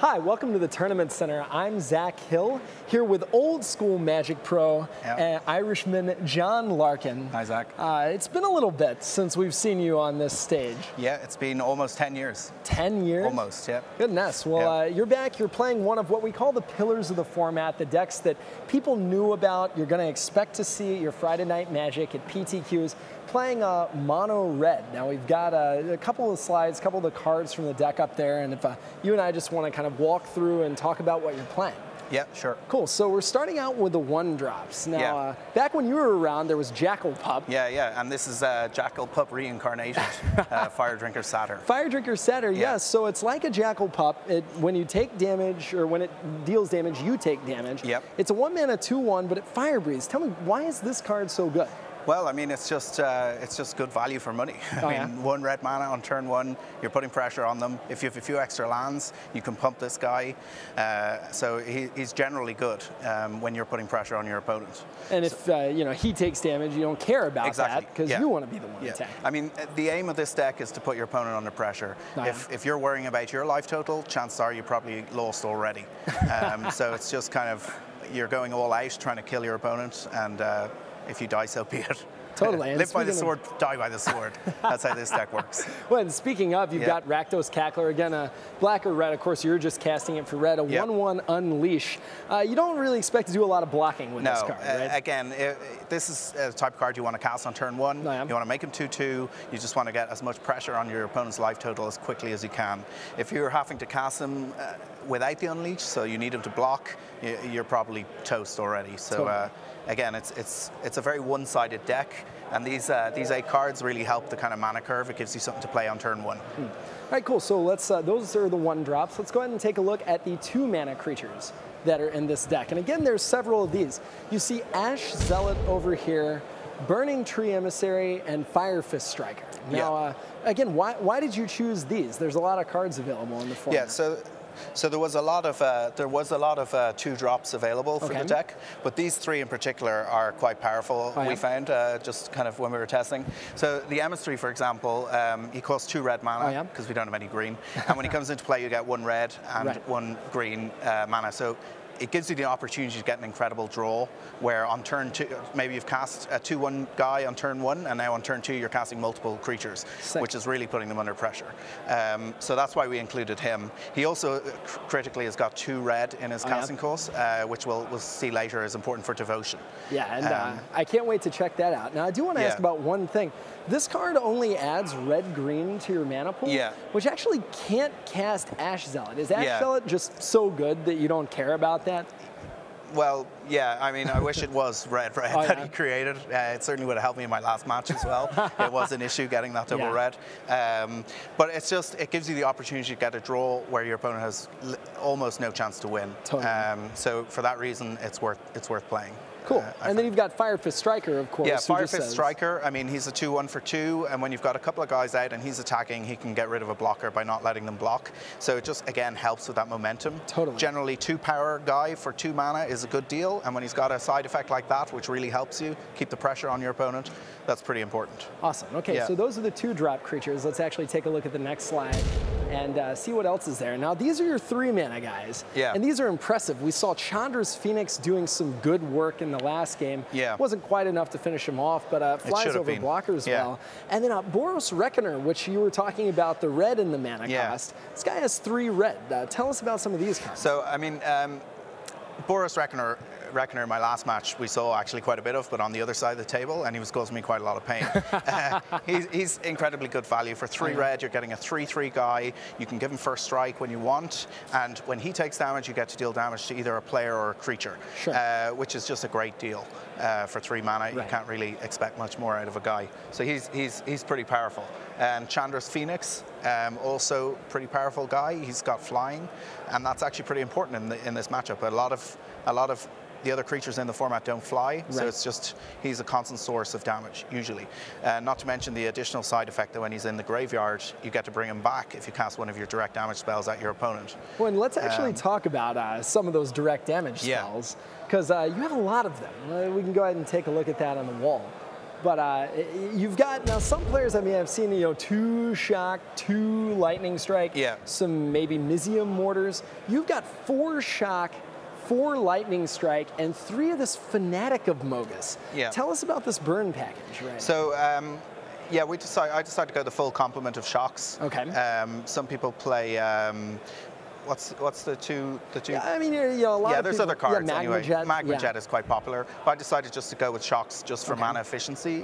Hi, welcome to the Tournament Center. I'm Zac Hill, here with old school Magic Pro, Irishman John Larkin. Hi, Zac. It's been a little bit since we've seen you on this stage. Yeah, it's been almost 10 years. 10 years? Almost, yeah. Goodness. Well, you're back. You're playing one of what we call the pillars of the format, the decks that people knew about. You're going to expect to see at your Friday Night Magic at PTQs. Playing mono red. Now we've got a couple of slides, a couple of the cards from the deck up there, and if you and I just want to kind of walk through and talk about what you're playing. Yeah, sure. Cool. So we're starting out with the 1-drops. Now, back when you were around, there was Jackal Pup. Yeah, and this is Jackal Pup reincarnated, Fire Drinker Satyr. Fire Drinker Satyr, yes. So it's like a Jackal Pup. When you take damage, or when it deals damage, you take damage. Yep. It's a 1-mana 2/1, but it fire breathes. Tell me, why is this card so good? Well, I mean, it's just good value for money. I mean, 1 red mana on turn 1, you're putting pressure on them. If you have a few extra lands, you can pump this guy. So he's generally good when you're putting pressure on your opponent. And if he takes damage, you don't care about that because you want to be the one attacking. I mean, the aim of this deck is to put your opponent under pressure. If you're worrying about your life total, chances are you probably lost already. So it's just kind of, you're going all out trying to kill your opponent, and if you die, so be it. Totally. Live by the sword, die by the sword. That's how this deck works. Well, and speaking of, you've got Rakdos Cackler, again, a black or red. Of course, you're just casting it for red, a 1/1 Unleash. You don't really expect to do a lot of blocking with this card, right? Again, this is a type of card you want to cast on turn 1. You want to make him 2/2. You just want to get as much pressure on your opponent's life total as quickly as you can. If you're having to cast him without the Unleash, so you need him to block, you're probably toast already. So again, it's a very one-sided deck, and these 8 cards really help the kind of mana curve. It gives you something to play on turn 1. All right, cool. So let's those are the 1-drops. Let's go ahead and take a look at the 2-mana creatures that are in this deck. And again, there's several of these. You see Ash Zealot over here, Burning Tree Emissary, and Fire Fist Striker. Now, again, why did you choose these? There's a lot of cards available in the format. Yeah, so there was a lot of 2-drops available for the deck, but these 3 in particular are quite powerful. We found just kind of when we were testing. So the Emissary, for example, he costs 2 red mana because we don't have any green, and when he comes into play, you get 1 red and 1 green mana. So it gives you the opportunity to get an incredible draw, where on turn 2, maybe you've cast a 2/1 guy on turn 1, and now on turn 2 you're casting multiple creatures, which is really putting them under pressure. So that's why we included him. He also critically has got 2 red in his casting cost, which we'll see later is important for devotion. Yeah, and I can't wait to check that out. Now, I do want to ask about one thing. This card only adds red-green to your mana pool, which actually can't cast Ash Zealot. Is Ash Zealot just so good that you don't care about that? Well, yeah, I mean, I wish it was red that he created. It certainly would have helped me in my last match as well. It was an issue getting that double red. But it's just, it gives you the opportunity to get a draw where your opponent has almost no chance to win. So for that reason, it's worth playing. Cool. And then you've got Fire Fist Striker, of course. Yeah, Fire Fist Striker, I mean, he's a 2/1 for 2, and when you've got a couple of guys out and he's attacking, he can get rid of a blocker by not letting them block. So it just, again, helps with that momentum. Totally. Generally, 2-power guy for 2 mana is a good deal, and when he's got a side effect like that, which really helps you keep the pressure on your opponent, that's pretty important. Awesome. Okay, so those are the 2-drop creatures. Let's actually take a look at the next slide and see what else is there. Now, these are your 3-mana guys, and these are impressive. We saw Chandra's Phoenix doing some good work in the last game. Wasn't quite enough to finish him off, but flies over blockers well. And then Boros Reckoner, which you were talking about, the red in the mana cost. This guy has 3 red. Tell us about some of these cards. So, I mean, Boros Reckoner in my last match we saw actually quite a bit of, but on the other side of the table, and he was causing me quite a lot of pain. He's incredibly good value. For 3 red, you're getting a 3/3 guy. You can give him first strike when you want, and when he takes damage, you get to deal damage to either a player or a creature, which is just a great deal. For 3 mana, you can't really expect much more out of a guy. So he's pretty powerful. And Chandra's Phoenix, also pretty powerful guy. He's got flying, and that's actually pretty important in this matchup. A lot of the other creatures in the format don't fly, so it's just, he's a constant source of damage, usually. Not to mention the additional side effect that when he's in the graveyard, you get to bring him back if you cast one of your direct damage spells at your opponent. Well, and let's actually talk about some of those direct damage spells, because you have a lot of them. We can go ahead and take a look at that on the wall. But you've got, now some players, I mean, I've seen, 2 Shock, 2 Lightning Strike, some maybe Mizium Mortars. You've got 4 Shock, 4 Lightning Strike, and 3 of this Fanatic of Mogis. Tell us about this burn package, right? So, yeah, I decided to go the full complement of shocks. Okay. Some people play, what's the two? Yeah, I mean, a lot of there's people, other cards anyway. Magma Jet is quite popular, but I decided just to go with shocks just for mana efficiency.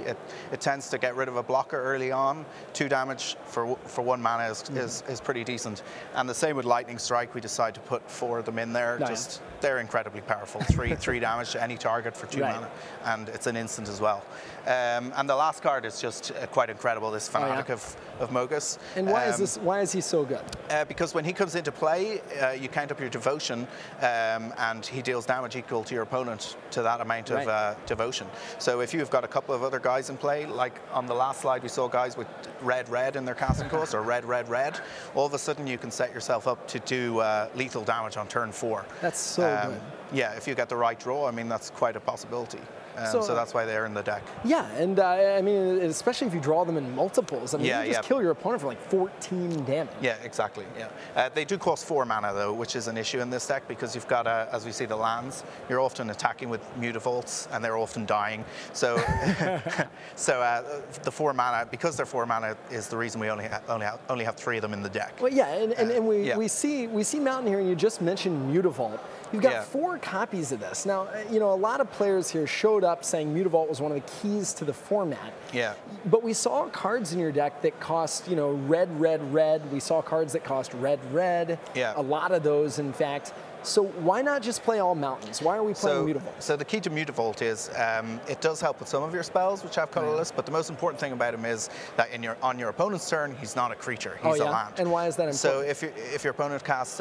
It tends to get rid of a blocker early on. 2 damage for 1 mana is pretty decent. And the same with Lightning Strike. We decided to put 4 of them in there. Just they're incredibly powerful. 3 damage to any target for 2 mana, and it's an instant as well. And the last card is just quite incredible. This Fanatic of Mogis. And why is this? Why is he so good? Because when he comes into play, you count up your devotion, and he deals damage equal to your opponent to that amount of devotion. So if you've got a couple of other guys in play, like on the last slide we saw guys with red in their casting cost, or red, all of a sudden you can set yourself up to do lethal damage on turn 4. That's so good. Yeah, if you get the right draw, I mean, that's quite a possibility. So that's why they're in the deck. Yeah, and I mean, especially if you draw them in multiples. I mean, you just kill your opponent for like 14 damage. Yeah, exactly. Yeah, they do cost 4 mana though, which is an issue in this deck because you've got, as we see the lands, you're often attacking with Mutavaults and they're often dying. So, the 4 mana, because they're 4 mana, is the reason we only have 3 of them in the deck. Well, yeah, and we see Mountain here, and you just mentioned Mutavault. You've got 4 copies of this. Now, a lot of players here showed up saying Mutavault was one of the keys to the format. Yeah. But we saw cards in your deck that cost, red. We saw cards that cost red. Yeah. A lot of those, in fact. So why not just play all mountains? Why are we playing Mutavault? So the key to Mutavault is it does help with some of your spells, which have colorless, but the most important thing about him is that on your opponent's turn, he's not a creature, he's a land. And why is that important? So if your opponent casts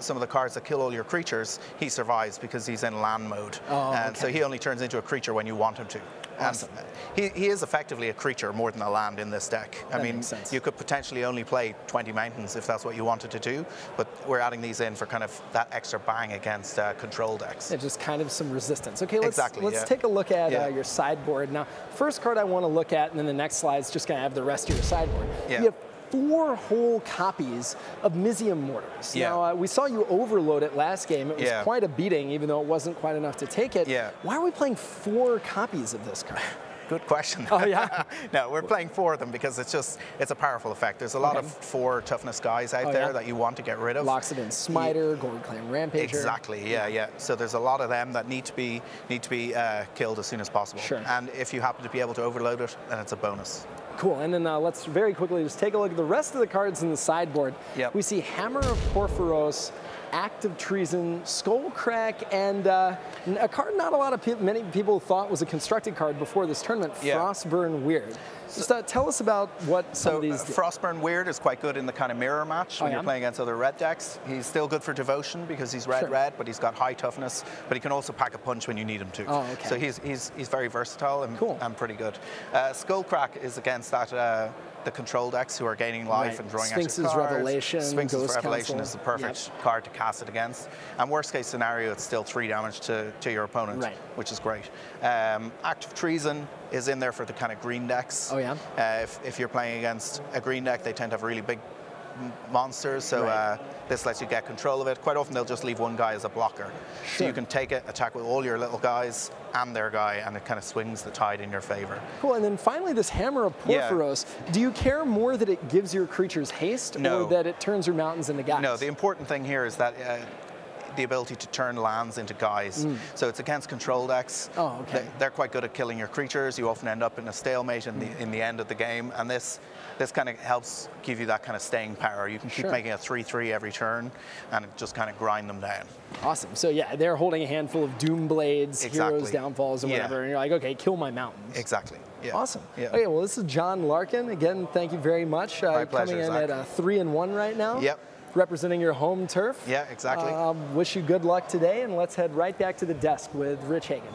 some of the cards that kill all your creatures, he survives because he's in land mode. And so he only turns into a creature when you want him to. Awesome. And he is effectively a creature more than a land in this deck. That makes sense. You could potentially only play 20 mountains if that's what you wanted to do, but we're adding these in for kind of that extra bang against control decks. Yeah, just kind of some resistance. Okay, let's exactly, take a look at your sideboard. Now, first card I want to look at, and then the next slide is just going to have the rest of your sideboard. Yeah. You have 4 whole copies of Mizium Mortars. Now, we saw you overload it last game. It was quite a beating, even though it wasn't quite enough to take it. Why are we playing 4 copies of this card? Good question. Oh, yeah? No, we're playing 4 of them because it's a powerful effect. There's a lot of 4 toughness guys out there that you want to get rid of. Locks it in Smiter, Gold Clan Rampager. Exactly, yeah. So there's a lot of them that need to be killed as soon as possible. Sure. And if you happen to be able to overload it, then it's a bonus. Cool, and then let's very quickly just take a look at the rest of the cards in the sideboard. We see Hammer of Porphyros, Act of Treason, Skullcrack, and a card not a lot of many people thought was a constructed card before this tournament, Frostburn Weird. Just tell us about what some of these do. Frostburn Weird is quite good in the kind of mirror match when you're playing against other red decks. He's still good for devotion because he's red, but he's got high toughness, but he can also pack a punch when you need him to. So he's very versatile and pretty good. Skullcrack is against that the control decks who are gaining life and drawing extra cards. Revelation, Sphinx's Revelation is the perfect card to cast it against. And worst case scenario, it's still 3 damage to your opponent, which is great. Act of Treason is in there for the kind of green decks. If you're playing against a green deck, they tend to have really big monsters, so this lets you get control of it. Quite often they'll just leave one guy as a blocker. So you can take it, attack with all your little guys and their guy, and it kind of swings the tide in your favor. Cool, and then finally this Hammer of Porphyros. Do you care more that it gives your creatures haste or that it turns your mountains into guys? No, the important thing here is that the ability to turn lands into guys. So it's against control decks. They're quite good at killing your creatures. You often end up in a stalemate in the end of the game, and this kind of helps give you that kind of staying power. You can keep making a 3/3 every turn and just kind of grind them down. Awesome. So yeah, they're holding a handful of Doom Blades, Heroes Downfalls, or whatever, and you're like, okay, kill my mountains. Exactly. Awesome. Okay, well, this is John Larkin. Again, thank you very much. My pleasure, coming in Zach. at 3-1 right now. representing your home turf. Yeah, exactly. Wish you good luck today, and let's head right back to the desk with Rich Hagan.